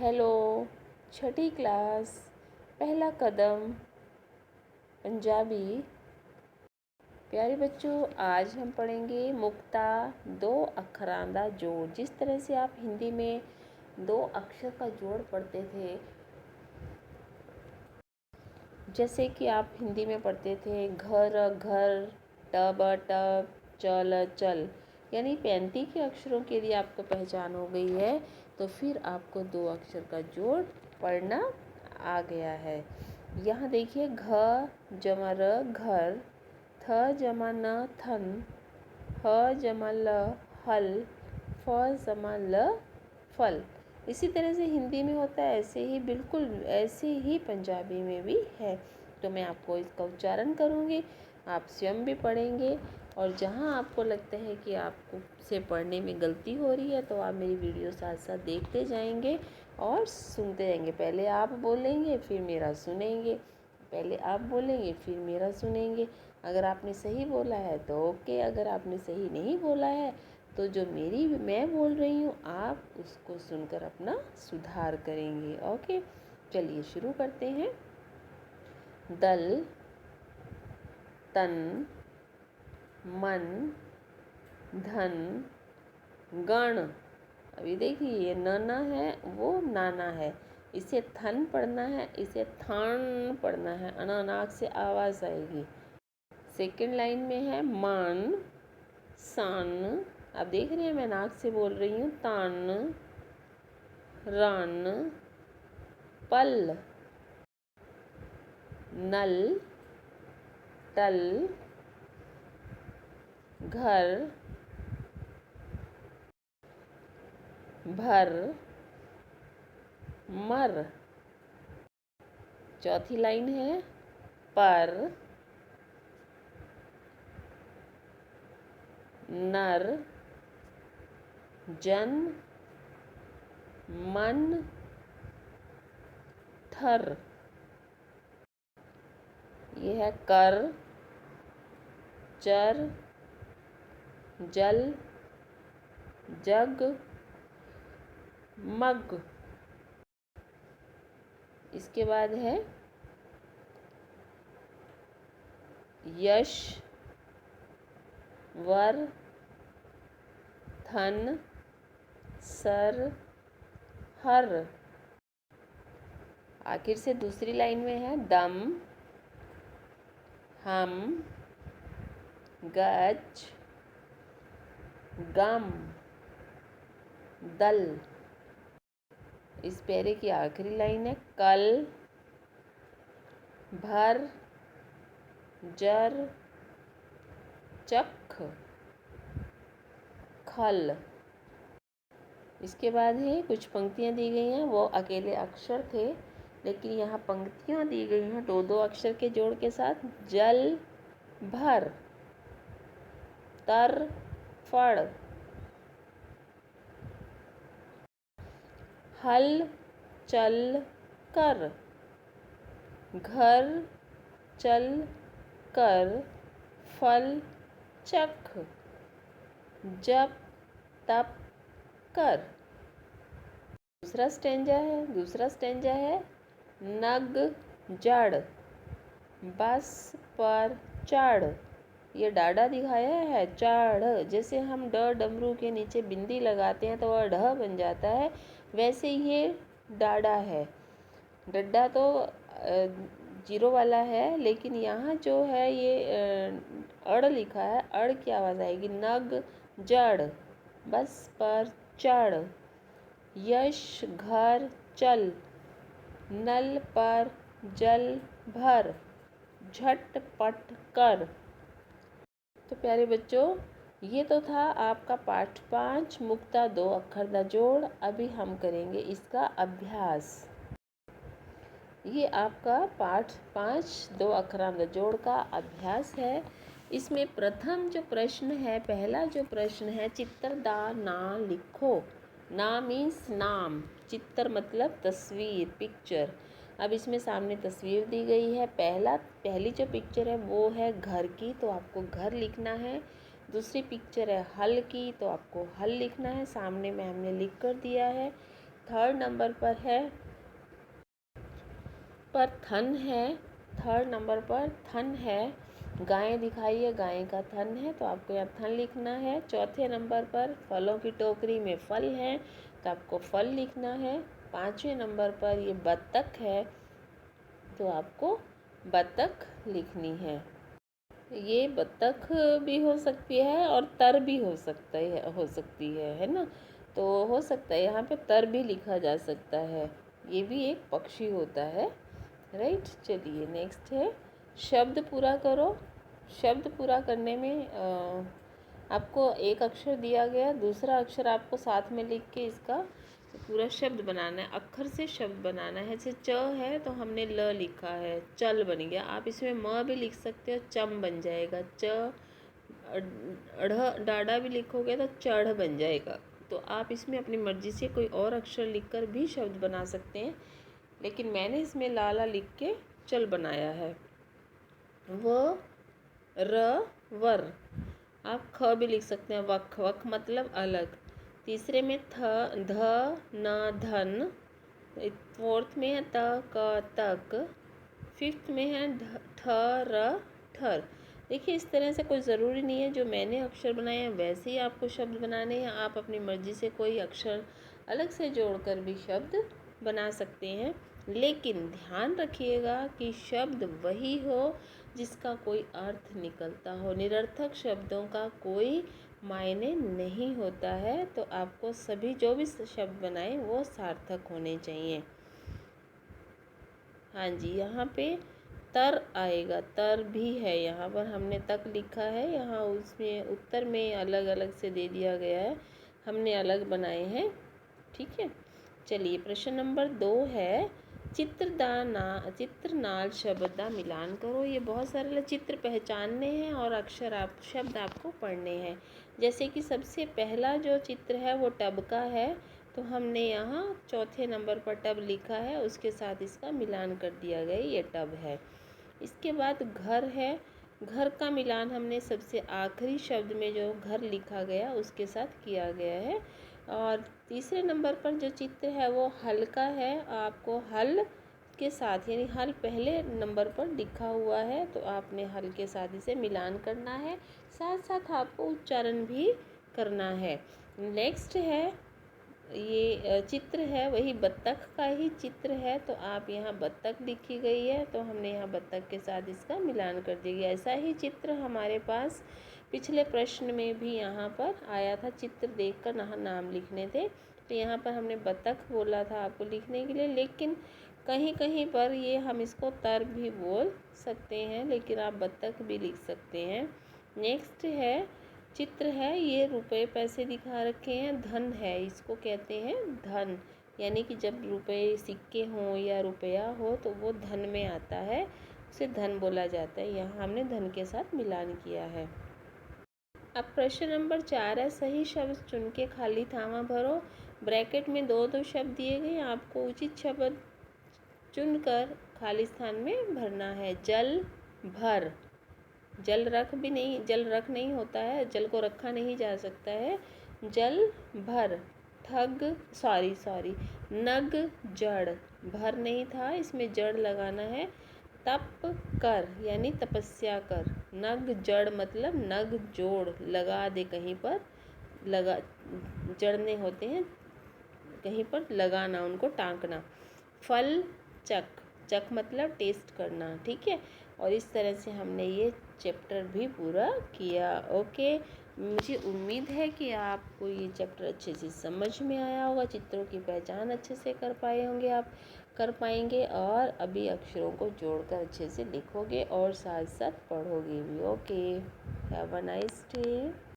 Hello, छठी class, पहला कदम पंजाबी। प्यारे बच्चों, आज हम पढ़ेंगे मुक्ता दो अक्षरां दा जोड़। जिस तरह से आप हिंदी में दो अक्षर का जोड़ पढ़ते थे, जैसे कि आप हिंदी में पढ़ते थे घर घर, टब टब, चल चल, यानी 35 के अक्षरों के लिए आपको पहचान हो गई है। तो फिर आपको दो अक्षर का जोड़ पढ़ना आ गया है। यहाँ देखिए, घ जमा र घर, थ जमा न थन, ह जमा ल हल, फ जमा ल फल। इसी तरह से हिंदी में होता है, ऐसे ही बिल्कुल ऐसे ही पंजाबी में भी है। तो मैं आपको इसका उच्चारण करूँगी, आप स्वयं भी पढ़ेंगे। और जहाँ आपको लगता है कि आपको से पढ़ने में गलती हो रही है, तो आप मेरी वीडियो साथ साथ देखते जाएंगे और सुनते जाएंगे। पहले आप बोलेंगे, फिर मेरा सुनेंगे, पहले आप बोलेंगे, फिर मेरा सुनेंगे। अगर आपने सही बोला है तो ओके, अगर आपने सही नहीं बोला है तो जो मैं बोल रही हूँ, आप उसको सुनकर अपना सुधार करेंगे। ओके, चलिए शुरू करते हैं। दल, तन, मन, धन, गण। अभी देखिए, ये नाना है, वो नाना है, इसे थन पढ़ना है, इसे थान पढ़ना है, अनानाक से आवाज़ आएगी। सेकंड लाइन में है मान, सान। आप देख रहे हैं मैं नाक से बोल रही हूँ। तान, रान, पल, नल, तल, घर, भर, मर। चौथी लाइन है पर, नर, जन, मन, थर। ये है कर, चर, जल, जग, मग। इसके बाद है यश, वर, थन, सर, हर। आखिर से दूसरी लाइन में है दम, हम, गज, गम, दल। इस पैरे की आखिरी लाइन है कल, भर, जर, चख, खल। इसके बाद है कुछ पंक्तियाँ दी गई हैं, वो अकेले अक्षर थे, लेकिन यहाँ पंक्तियाँ दी गई हैं दो दो अक्षर के जोड़ के साथ। जल, भर, तर, फड़, हल, चल, कर, घर, चल, कर, फल, चख, जप, तप, कर। दूसरा स्टेंजा है नग, जड़, बस पर चढ़। ये डाढ़ा दिखाया है, चढ़। जैसे हम डमरू के नीचे बिंदी लगाते हैं तो वह ढ बन जाता है, वैसे ये डाढ़ा है। डड्डा तो जीरो वाला है, लेकिन यहाँ जो है ये अड़ लिखा है, अड़ की आवाज़ आएगी। नग, जड़, बस पर चढ़, यश, घर, चल, नल पर जल भर, झटपट कर। तो प्यारे बच्चों, ये तो था आपका पाठ 5 मुक्ता दो अक्षर दा जोड़। अभी हम करेंगे इसका अभ्यास। ये आपका पाठ 5 दो अक्षरां दा जोड़ का अभ्यास है। इसमें प्रथम जो प्रश्न है, पहला जो प्रश्न है, चित्र दा ना लिखो। ना मीन्स नाम, चित्र मतलब तस्वीर, पिक्चर। अब इसमें सामने तस्वीर दी गई है। पहली जो पिक्चर है वो है घर की, तो आपको घर लिखना है। दूसरी पिक्चर है हल की, तो आपको हल लिखना है। सामने में हमने लिख कर दिया है। थर्ड नंबर पर है थन है। थर्ड नंबर पर थन है। गाय दिखाई है, गाय का थन है, तो आपको यहाँ थन लिखना है। चौथे नंबर पर फलों की टोकरी में फल है, तो आपको फल लिखना है। पाँचवें नंबर पर ये बत्तख है, तो आपको बत्तख लिखनी है। ये बत्तख भी हो सकती है और तर भी हो सकती है ना। तो हो सकता है यहाँ पे तर भी लिखा जा सकता है, ये भी एक पक्षी होता है, राइट। चलिए नेक्स्ट है शब्द पूरा करो। शब्द पूरा करने में आपको एक अक्षर दिया गया, दूसरा अक्षर आपको साथ में लिख के इसका पूरा शब्द बनाना है, अक्षर से शब्द बनाना है। जैसे च है तो हमने ल लिखा है, चल बन गया। आप इसमें म भी लिख सकते हो, चम बन जाएगा। च अढ़ डाढ़ा भी लिखोगे तो चढ़ बन जाएगा। तो आप इसमें अपनी मर्जी से कोई और अक्षर लिखकर भी शब्द बना सकते हैं, लेकिन मैंने इसमें लाला लिख के चल बनाया है। व र वर। आप ख भी लिख सकते हैं, वख। वख मतलब अलग। तीसरे में थ ध न धन। फोर्थ में है त क तक। फिफ्थ में है ठ र ठर। देखिए इस तरह से कोई ज़रूरी नहीं है जो मैंने अक्षर बनाए हैं वैसे ही आपको शब्द बनाने हैं। आप अपनी मर्ज़ी से कोई अक्षर अलग से जोड़कर भी शब्द बना सकते हैं, लेकिन ध्यान रखिएगा कि शब्द वही हो जिसका कोई अर्थ निकलता हो। निरर्थक शब्दों का कोई मायने नहीं होता है, तो आपको सभी जो भी शब्द बनाए वो सार्थक होने चाहिए। हाँ जी, यहाँ पे तर आएगा, तर भी है, यहाँ पर हमने तक लिखा है, यहाँ उसमें उत्तर में अलग अलग से दे दिया गया है, हमने अलग बनाए हैं, ठीक है। चलिए प्रश्न नंबर 2 है चित्रनाल शब्द का मिलान करो। ये बहुत सारे चित्र पहचानने हैं और शब्द आपको पढ़ने हैं। जैसे कि सबसे पहला जो चित्र है वो टब का है, तो हमने यहाँ चौथे नंबर पर टब लिखा है, उसके साथ इसका मिलान कर दिया गया, ये टब है। इसके बाद घर है, घर का मिलान हमने सबसे आखिरी शब्द में जो घर लिखा गया उसके साथ किया गया है। और तीसरे नंबर पर जो चित्र है वो हल का है, आपको हल के साथ यानी हल पहले नंबर पर लिखा हुआ है, तो आपने हल के साथ इसे मिलान करना है, साथ साथ आपको उच्चारण भी करना है। नेक्स्ट है ये चित्र है वही बत्तख का ही चित्र है, तो आप यहाँ बत्तख लिखी गई है, तो हमने यहाँ बत्तख के साथ इसका मिलान कर दिया। ऐसा ही चित्र हमारे पास पिछले प्रश्न में भी यहाँ पर आया था, चित्र देखकर नाम लिखने थे, तो यहाँ पर हमने बत्तख बोला था आपको लिखने के लिए, लेकिन कहीं कहीं पर ये हम इसको तर भी बोल सकते हैं, लेकिन आप बत्तख भी लिख सकते हैं। नेक्स्ट है चित्र है, ये रुपए पैसे दिखा रखे हैं, धन है, इसको कहते हैं धन, यानी कि जब रुपए सिक्के हों या रुपया हो तो वो धन में आता है, उसे धन बोला जाता है। यहाँ हमने धन के साथ मिलान किया है। अब प्रश्न नंबर 4 है सही शब्द चुन के खाली थामा भरो। ब्रैकेट में दो शब्द दिए गए, आपको उचित शब्द चुनकर खाली स्थान में भरना है। जल भर, जल रख नहीं होता है, जल को रखा नहीं जा सकता है, जल भर। सॉरी नग जड़, भर नहीं था, इसमें जड़ लगाना है। तप कर यानी तपस्या कर, नग जड़ मतलब नग जोड़, लगा दे कहीं पर, लगा जड़ने होते हैं कहीं पर लगाना, उनको टांकना। फल चक, चक मतलब टेस्ट करना, ठीक है। और इस तरह से हमने ये चैप्टर भी पूरा किया। ओके, मुझे उम्मीद है कि आपको ये चैप्टर अच्छे से समझ में आया होगा, चित्रों की पहचान अच्छे से कर पाएंगे और अभी अक्षरों को जोड़कर अच्छे से लिखोगे और साथ साथ पढ़ोगे भी। Okay, have a nice day.